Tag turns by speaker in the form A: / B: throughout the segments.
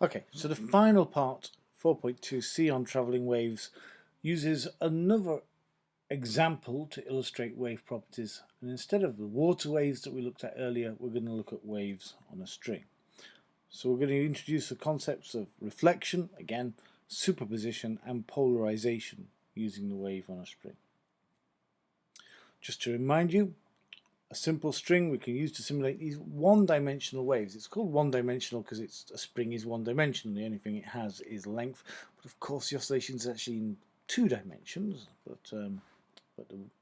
A: Okay, so the final part, 4.2c on travelling waves, uses another example to illustrate wave properties. And instead of the water waves that we looked at earlier, we're going to look at waves on a string. So we're going to introduce the concepts of reflection, again, superposition, and polarization using the wave on a string. Just to remind you, a simple string we can use to simulate these one-dimensional waves. It's called one-dimensional because a spring is one-dimensional. The only thing it has is length. But of course, the oscillation is actually in 2 dimensions. But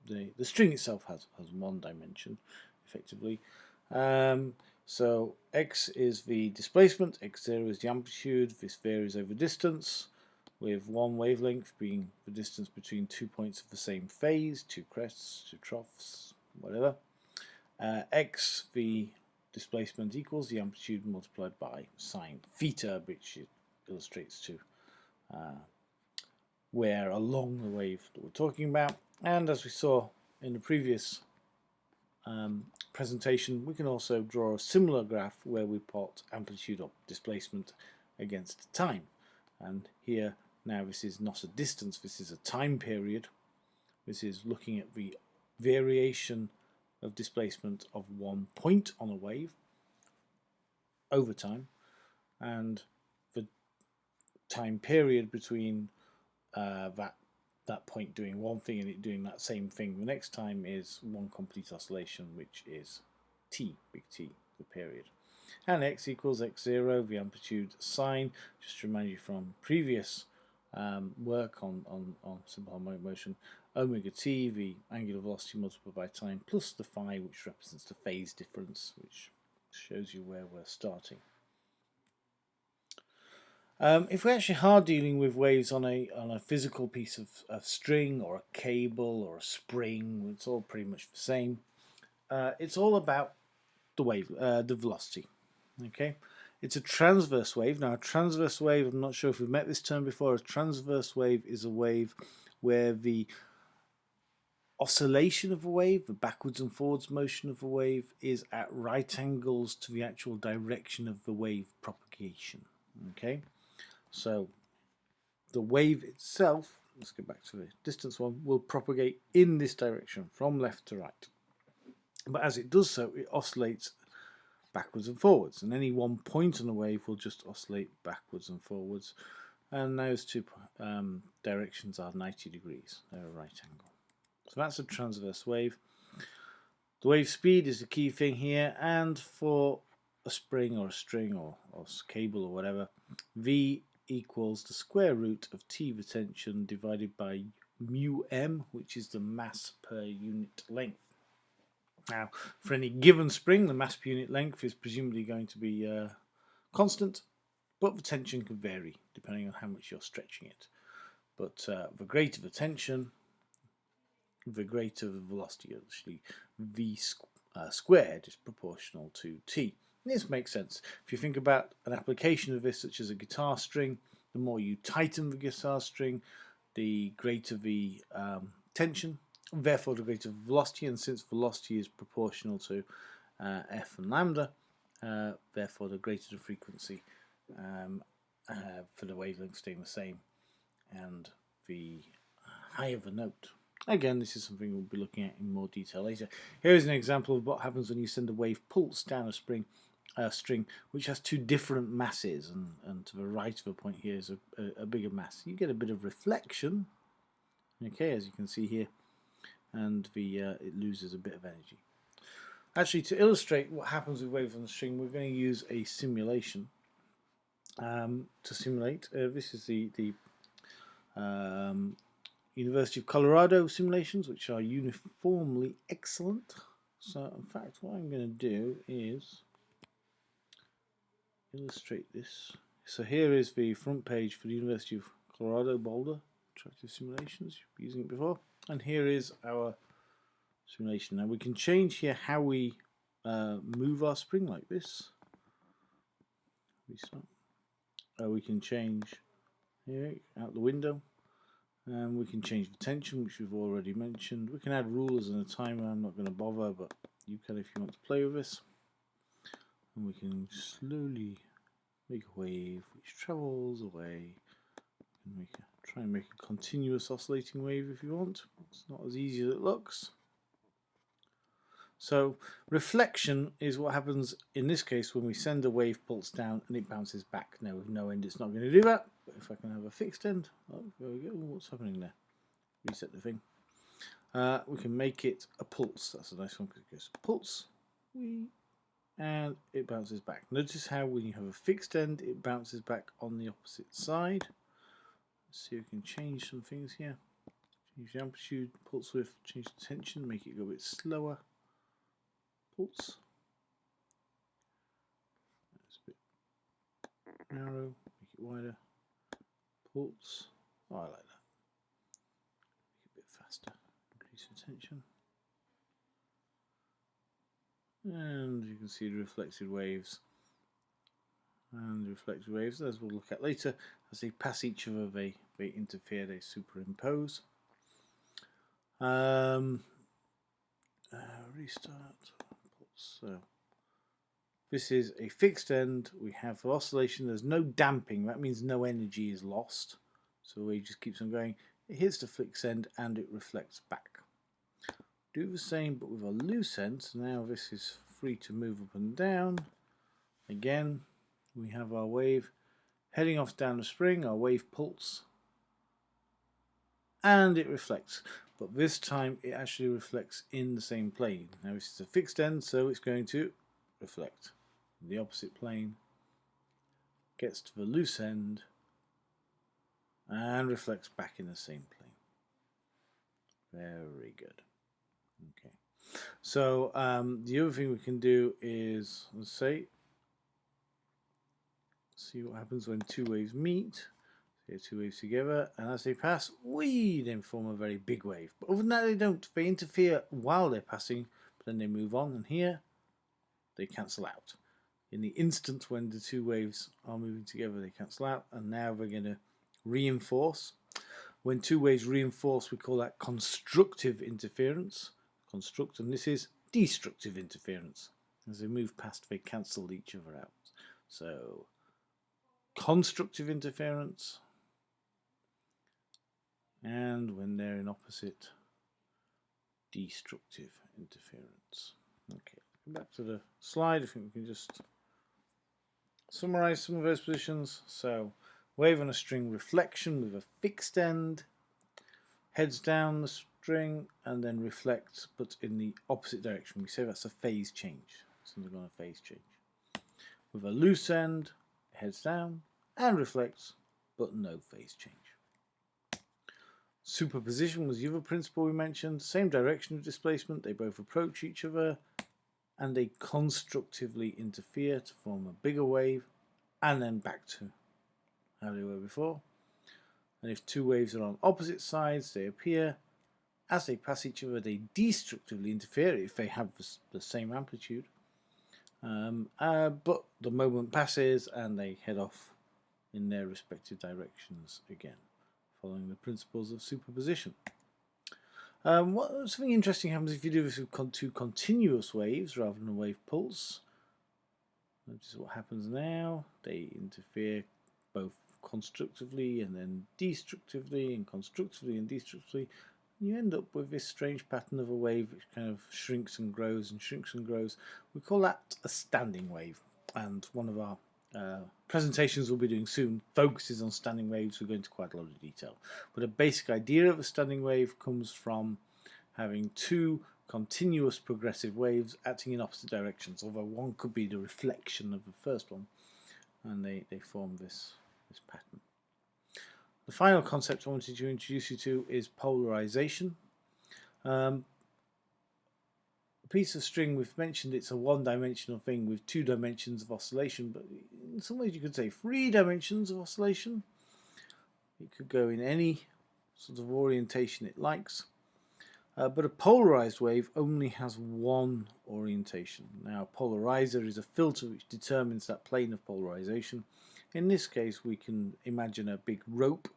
A: the string itself has one dimension, effectively. So x is the displacement, x0 is the amplitude. This varies over distance, with one wavelength being the distance between 2 points of the same phase, 2 crests, 2 troughs, whatever. X, the displacement, equals the amplitude multiplied by sine theta, which it illustrates to where along the wave that we're talking about. And as we saw in the previous presentation, we can also draw a similar graph where we plot amplitude or displacement against time. And here, now this is not a distance, this is a time period. This is looking at the variation of displacement of 1 point on a wave over time, and the time period between that point doing one thing and it doing that same thing the next time is one complete oscillation, which is t, big T, the period. And x equals x0, the amplitude sine, just to remind you from previous work on simple harmonic motion, omega t, the angular velocity multiplied by time, plus the phi, which represents the phase difference, which shows you where we're starting. If we actually are dealing with waves on a physical piece of string or a cable or a spring, it's all pretty much the same. It's all about the wave, the velocity. Okay, it's a transverse wave. Now, a transverse wave, I'm not sure if we've met this term before. A transverse wave is a wave where the oscillation of a wave, the backwards and forwards motion of a wave, is at right angles to the actual direction of the wave propagation. Okay, so the wave itself, let's go back to the distance one, will propagate in this direction from left to right. But as it does so, it oscillates backwards and forwards, and any 1 point on the wave will just oscillate backwards and forwards, and those two directions are 90 degrees. They're a right angle. So that's a transverse wave. The wave speed is the key thing here, and for a spring or a string or cable or whatever, v equals the square root of t the tension divided by mu m, which is the mass per unit length. Now, for any given spring, the mass per unit length is presumably going to be constant, but the tension can vary depending on how much you're stretching it. But the greater the tension, the greater the velocity. Actually, v squared is proportional to t. This makes sense. If you think about an application of this, such as a guitar string, the more you tighten the guitar string, the greater the tension, therefore the greater velocity, and since velocity is proportional to f and lambda, therefore the greater the frequency for the wavelength staying the same, and the higher the note. Again, this is something we'll be looking at in more detail later. Here is an example of what happens when you send a wave pulse down a string which has two different masses, and to the right of a point here is a bigger mass. You get a bit of reflection, okay, as you can see here, and it loses a bit of energy. Actually, to illustrate what happens with waves on the string, we're going to use a simulation to simulate. This is the University of Colorado simulations, which are uniformly excellent. So, in fact, what I'm going to do is illustrate this. So here is the front page for the University of Colorado Boulder Interactive Simulations. You've been using it before. And here is our simulation. Now we can change here how we move our spring like this. Restart. We can change here out the window. And we can change the tension, which we've already mentioned. We can add rulers and a timer. I'm not going to bother, but you can if you want to play with this. And we can slowly make a wave which travels away. Try and make a continuous oscillating wave if you want. It's not as easy as it looks. So reflection is what happens in this case when we send a wave pulse down and it bounces back. Now with no end it's not going to do that, but if I can have a fixed end, oh, there we go. What's happening there? Reset the thing. We can make it a pulse. That's a nice one because it goes pulse, and it bounces back. Notice how when you have a fixed end, it bounces back on the opposite side. Let's see if we can change some things here. Change the amplitude, pulse width, change the tension, make it go a bit slower. Pulse. That's a bit narrow, make it wider. Pulse. Oh, I like that. Make it a bit faster. Increase the tension. And you can see the reflected waves. And the reflected waves, as we'll look at later, as they pass each other, they interfere, they superimpose. Restart. Pulse. So this is a fixed end. We have for oscillation, there's no damping. That means no energy is lost. So the wave just keeps on going. It hits the fixed end and it reflects back. Do the same but with a loose end. So now this is free to move up and down. Again, we have our wave heading off down the spring, our wave pulse, and it reflects. But this time it actually reflects in the same plane. Now this is a fixed end, so it's going to reflect in the opposite plane, gets to the loose end, and reflects back in the same plane. Very good. Okay. So the other thing we can do is, let's say, see what happens when two waves meet. Two waves together, and as they pass, we then form a very big wave. But other than that, they don't. They interfere while they're passing, but then they move on, and here they cancel out. In the instant when the two waves are moving together, they cancel out, and now we're going to reinforce. When two waves reinforce, we call that constructive interference. Construct, and this is destructive interference. As they move past, they cancel each other out. So, constructive interference. And when they're in opposite, destructive interference. Okay, go back to the slide. I think we can just summarize some of those positions. So, wave on a string reflection with a fixed end, heads down the string and then reflects, but in the opposite direction. We say that's a phase change. Something on a phase change. With a loose end, heads down and reflects, but no phase change. Superposition was the other principle we mentioned. Same direction of displacement. They both approach each other and they constructively interfere to form a bigger wave and then back to how they were before. And if two waves are on opposite sides, they appear. As they pass each other, they destructively interfere if they have the same amplitude. But the moment passes and they head off in their respective directions again, following the principles of superposition. Something interesting happens if you do this with two continuous waves rather than a wave pulse. Notice what happens now. They interfere both constructively and then destructively, and constructively and destructively. And you end up with this strange pattern of a wave which kind of shrinks and grows and shrinks and grows. We call that a standing wave. And one of our presentations we'll be doing soon focuses on standing waves. We'll go into quite a lot of detail. But a basic idea of a standing wave comes from having two continuous progressive waves acting in opposite directions, although one could be the reflection of the first one, and they form this pattern. The final concept I wanted to introduce you to is polarization. A piece of string, we've mentioned it's a one-dimensional thing with 2 dimensions of oscillation, but in some ways you could say 3 dimensions of oscillation. It could go in any sort of orientation it likes. But a polarized wave only has one orientation. Now, a polarizer is a filter which determines that plane of polarization. In this case, we can imagine a big rope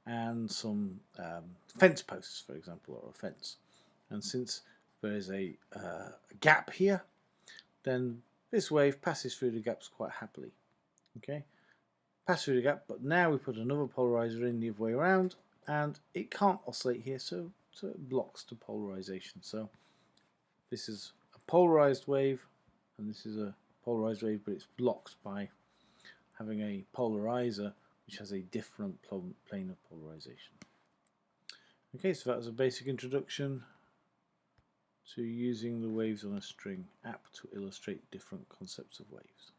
A: and some fence posts, for example, or a fence. And since there is a gap here, then this wave passes through the gaps quite happily. Okay, pass through the gap, but now we put another polarizer in the other way around, and it can't oscillate here, so it blocks the polarization. So this is a polarized wave, and this is a polarized wave, but it's blocked by having a polarizer which has a different plane of polarization. Okay, so that was a basic introduction to using the waves on a string app to illustrate different concepts of waves.